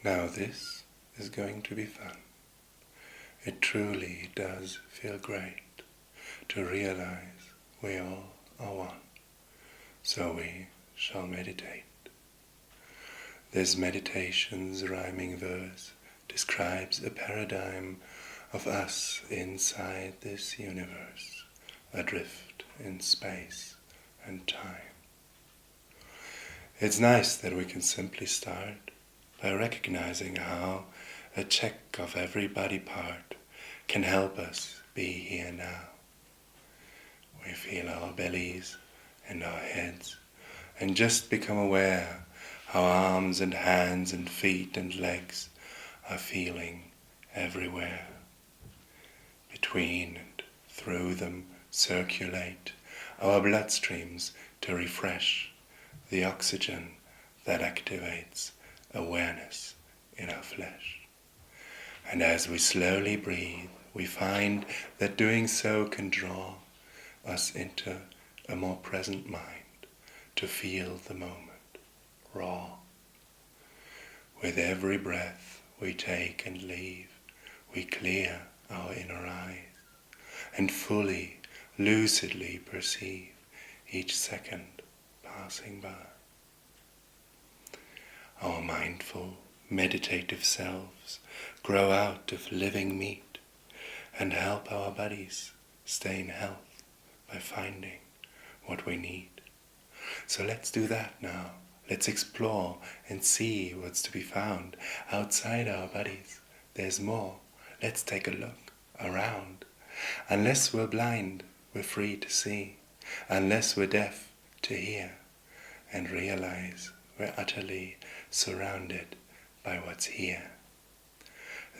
Now this is going to be fun. It truly does feel great to realize we all are one. So we shall meditate. This meditation's rhyming verse describes a paradigm of us inside this universe, adrift in space and time. It's nice that we can simply start by recognizing how a check of every body part can help us be here now. We feel our bellies and our heads and just become aware how arms and hands and feet and legs are feeling everywhere. Between and through them circulate our bloodstreams to refresh the oxygen that activates awareness in our flesh. And as we slowly breathe, we find that doing so can draw us into a more present mind to feel the moment raw. With every breath we take and leave, we clear our inner eyes and fully, lucidly perceive each second passing by. Our mindful, meditative selves grow out of living meat and help our bodies stay in health by finding what we need. So let's do that now. Let's explore and see what's to be found outside our bodies. There's more. Let's take a look around. Unless we're blind, we're free to see. Unless we're deaf, to hear. And realize we're utterly surrounded by what's here.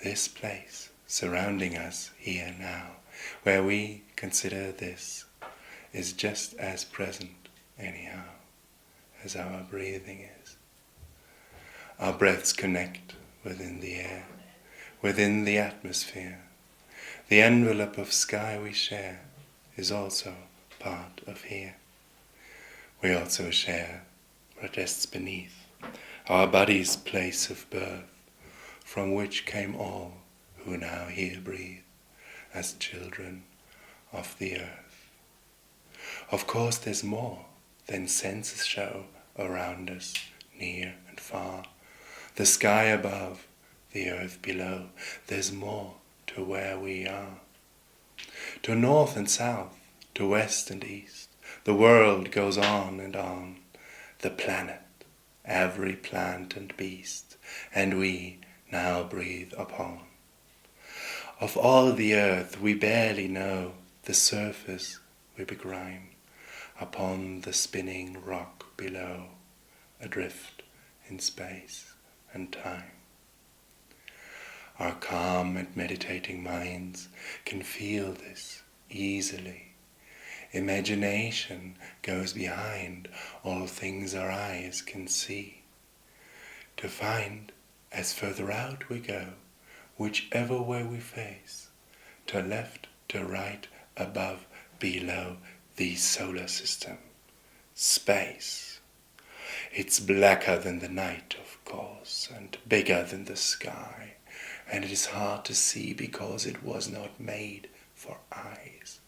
This place surrounding us here now, where we consider this, is just as present anyhow as our breathing is. Our breaths connect within the air, within the atmosphere. The envelope of sky we share is also part of here. We also share what rests beneath, our body's place of birth, from which came all who now here breathe as children of the earth. Of course there's more than senses show around us, near and far. The sky above, the earth below, there's more to where we are. To north and south, to west and east, the world goes on and on. The planet, every plant and beast, and we now breathe upon. Of all the earth we barely know the surface we begrime upon the spinning rock below, adrift in space and time. Our calm and meditating minds can feel this easily. Imagination goes behind all things our eyes can see, to find, as further out we go, whichever way we face, to left, to right, above, below, the solar system, space. It's blacker than the night, of course, and bigger than the sky, and it is hard to see because it was not made for eyes.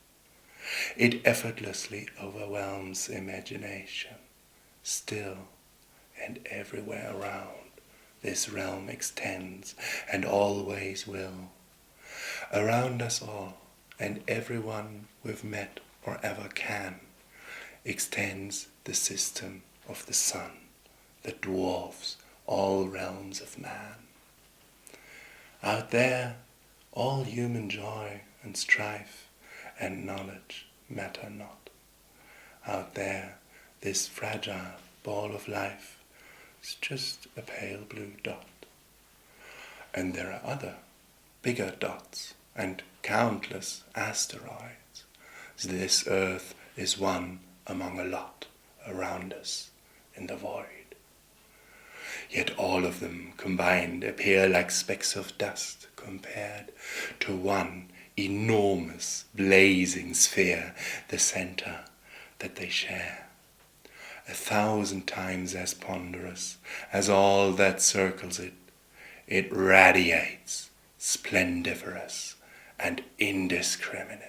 It effortlessly overwhelms imagination. Still and everywhere around, this realm extends and always will. Around us all, and everyone we've met or ever can, extends the system of the sun that dwarfs all realms of man. Out there, all human joy and strife and knowledge matter not. Out there, this fragile ball of life is just a pale blue dot. And there are other, bigger dots and countless asteroids. This earth is one among a lot around us in the void. Yet all of them combined appear like specks of dust compared to one enormous blazing sphere, the center that they share. 1,000 times as ponderous as all that circles it, it radiates, splendiferous and indiscriminate.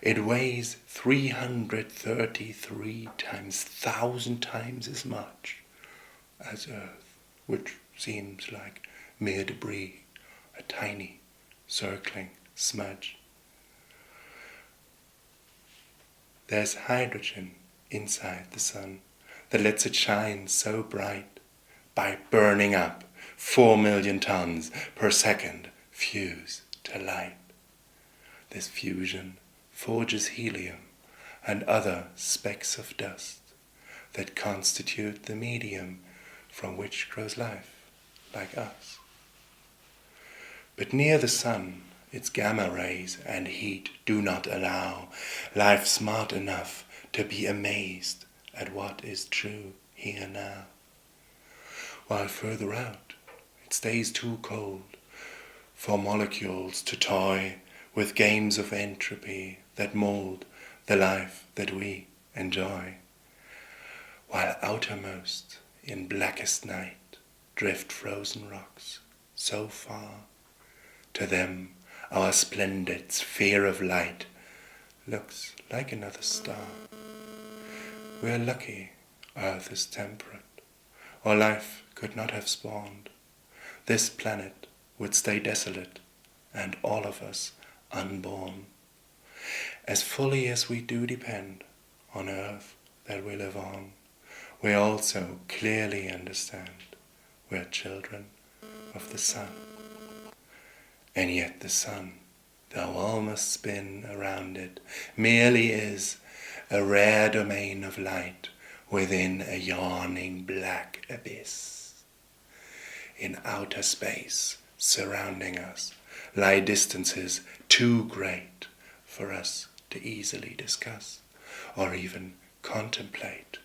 It weighs 333 times, 1,000 times as much as Earth, which seems like mere debris, a tiny, circling smudge. There's hydrogen inside the sun that lets it shine so bright by burning up 4 million tons per second fuse to light. This fusion forges helium and other specks of dust that constitute the medium from which grows life, like us. But near the sun, its gamma rays and heat do not allow life smart enough to be amazed at what is true here now. While further out, it stays too cold for molecules to toy with games of entropy that mold the life that we enjoy. While outermost, in blackest night, drift frozen rocks so far. To them, our splendid sphere of light looks like another star. We're lucky Earth is temperate, or life could not have spawned. This planet would stay desolate, and all of us unborn. As fully as we do depend on Earth that we live on, we also clearly understand we're children of the sun. And yet the sun, though all must spin around it, merely is a rare domain of light within a yawning black abyss. In outer space surrounding us lie distances too great for us to easily discuss or even contemplate.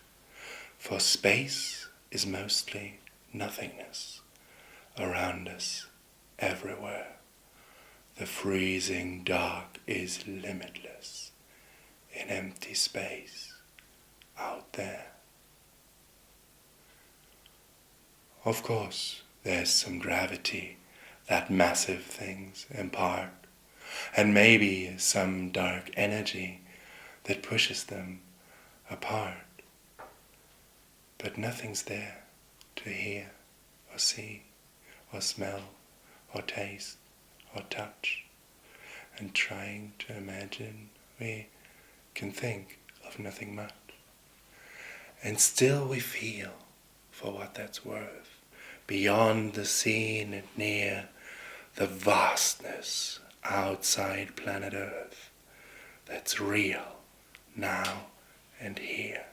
For space is mostly nothingness around us, everywhere. The freezing dark is limitless in empty space out there. Of course, there's some gravity that massive things impart, and maybe some dark energy that pushes them apart. But nothing's there to hear or see or smell or taste or touch. And trying to imagine, we can think of nothing much. And still we feel, for what that's worth, beyond the seen and near, the vastness outside planet Earth that's real now and here.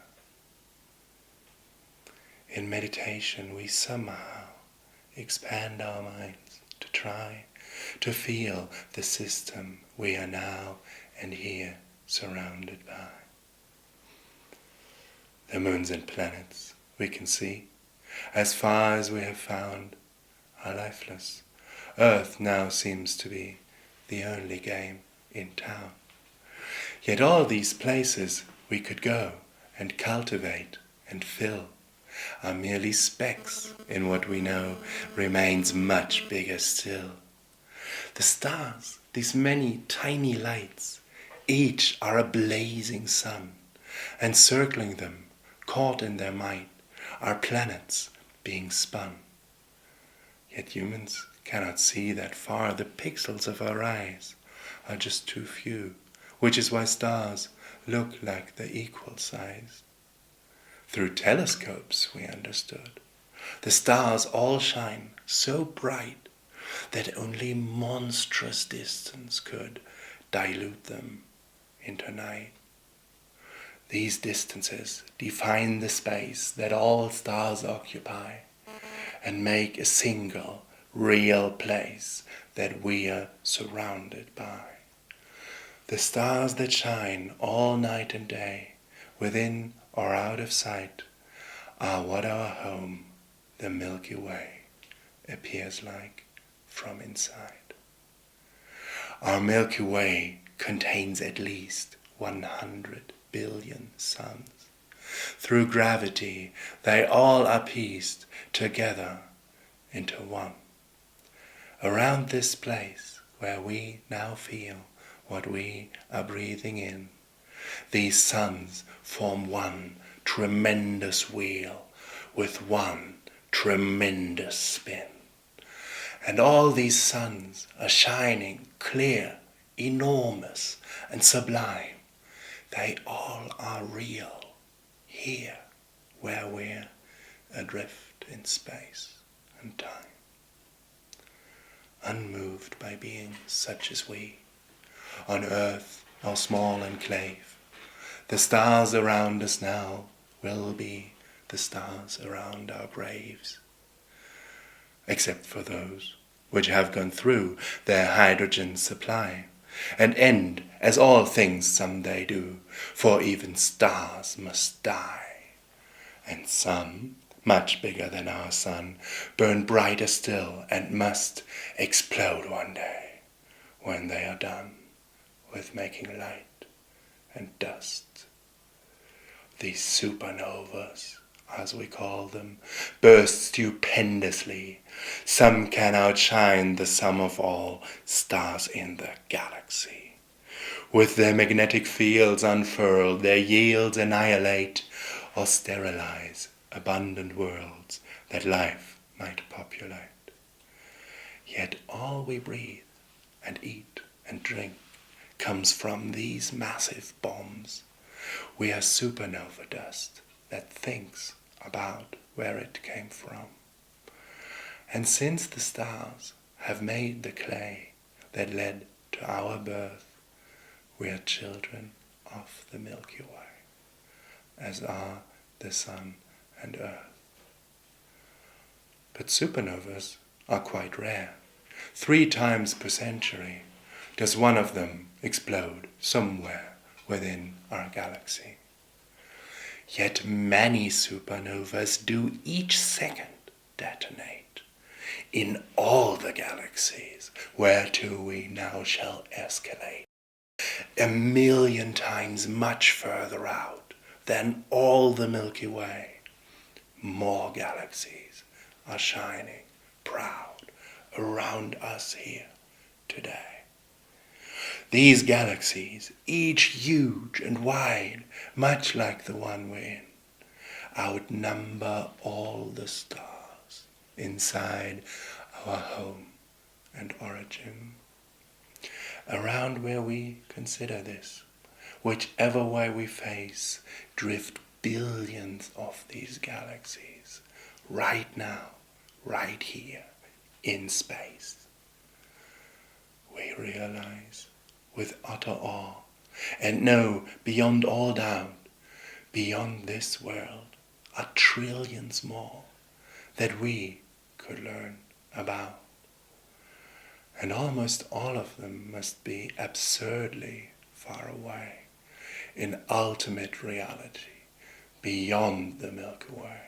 In meditation we somehow expand our minds to try to feel the system we are now and here surrounded by. The moons and planets we can see, as far as we have found, are lifeless. Earth now seems to be the only game in town. Yet all these places we could go and cultivate and fill are merely specks in what we know remains much bigger still. The stars, these many tiny lights, each are a blazing sun, and circling them, caught in their might, are planets being spun. Yet humans cannot see that far. The pixels of our eyes are just too few, which is why stars look like they're equal sized. Through telescopes we understood. The stars all shine so bright that only monstrous distance could dilute them into night. These distances define the space that all stars occupy and make a single real place that we are surrounded by. The stars that shine all night and day, within or out of sight, are what our home, the Milky Way, appears like from inside. Our Milky Way contains at least 100 billion suns. Through gravity, they all are pieced together into one. Around this place where we now feel what we are breathing in, these suns form one tremendous wheel with one tremendous spin. And all these suns are shining clear, enormous and sublime. They all are real here where we're adrift in space and time, unmoved by beings such as we. On earth, our small enclave, the stars around us now will be the stars around our graves, except for those which have gone through their hydrogen supply, and end as all things someday do, for even stars must die. And some, much bigger than our sun, burn brighter still and must explode one day when they are done with making light and dust. These supernovas, as we call them, burst stupendously. Some can outshine the sum of all stars in the galaxy. With their magnetic fields unfurled, their yields annihilate or sterilize abundant worlds that life might populate. Yet all we breathe and eat and drink comes from these massive bombs. We are supernova dust that thinks about where it came from. And since the stars have made the clay that led to our birth, we are children of the Milky Way, as are the sun and earth. But supernovas are quite rare. 3 times per century does one of them explode somewhere within our galaxy. Yet many supernovas do each second detonate in all the galaxies whereto we now shall escalate, 1,000,000 times much further out than all the Milky Way. More galaxies are shining proud around us here today. These galaxies, each huge and wide, much like the one we're in, outnumber all the stars inside our home and origin. Around where we consider this, whichever way we face, drift billions of these galaxies, right now, right here, in space. We realize with utter awe, and know beyond all doubt, beyond this world are trillions more that we could learn about. And almost all of them must be absurdly far away, in ultimate reality, beyond the Milky Way.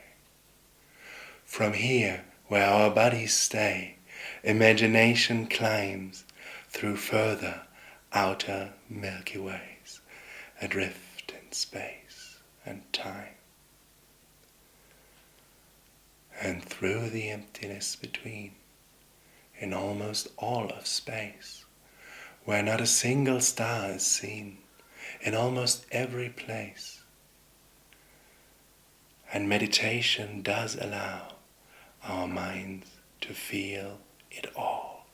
From here, where our bodies stay, imagination climbs through further outer Milky Ways, adrift in space and time. And through the emptiness between, in almost all of space, where not a single star is seen, in almost every place. And meditation does allow our minds to feel it all,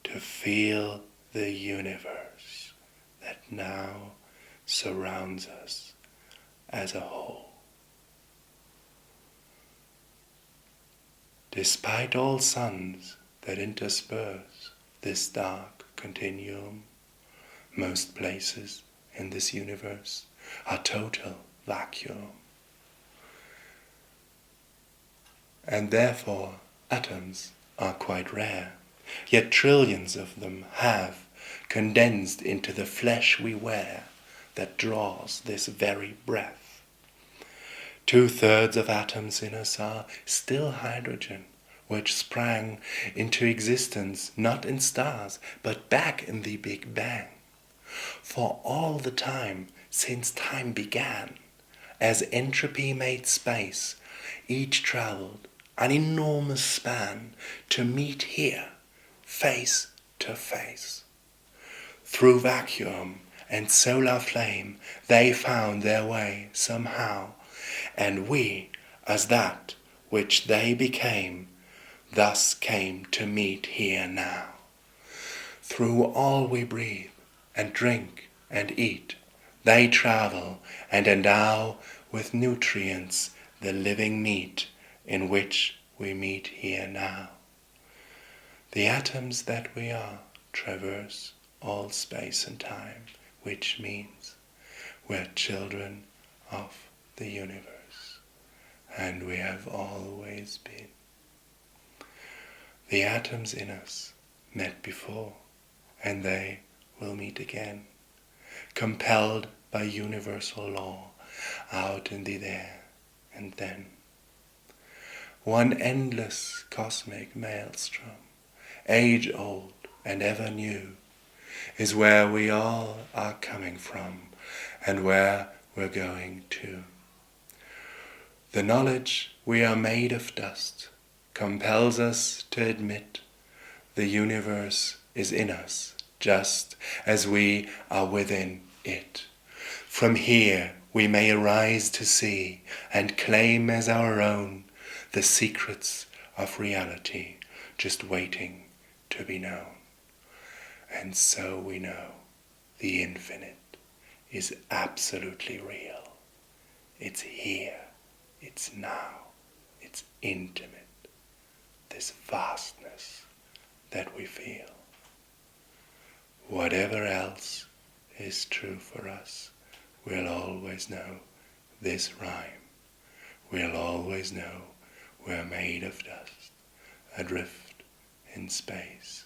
to feel the universe that now surrounds us as a whole. Despite all suns that intersperse this dark continuum, most places in this universe are total vacuum. And therefore atoms are quite rare, yet trillions of them have condensed into the flesh we wear that draws this very breath. 2/3 of atoms in us are still hydrogen, which sprang into existence not in stars, but back in the Big Bang. For all the time since time began, as entropy made space, each traveled an enormous span, to meet here, face to face. Through vacuum and solar flame they found their way somehow, and we, as that which they became, thus came to meet here now. Through all we breathe and drink and eat, they travel and endow with nutrients the living meat in which we meet here now. The atoms that we are traverse all space and time, which means we're children of the universe, and we have always been. The atoms in us met before, and they will meet again, compelled by universal law out in the there and then. One endless cosmic maelstrom, age-old and ever new, is where we all are coming from and where we're going to. The knowledge we are made of dust compels us to admit the universe is in us just as we are within it. From here we may arise to see and claim as our own the secrets of reality just waiting to be known. And so we know the infinite is absolutely real. It's here, it's now, it's intimate, this vastness that we feel. Whatever else is true for us, we'll always know this rhyme. We'll always know we're made of dust, adrift in space.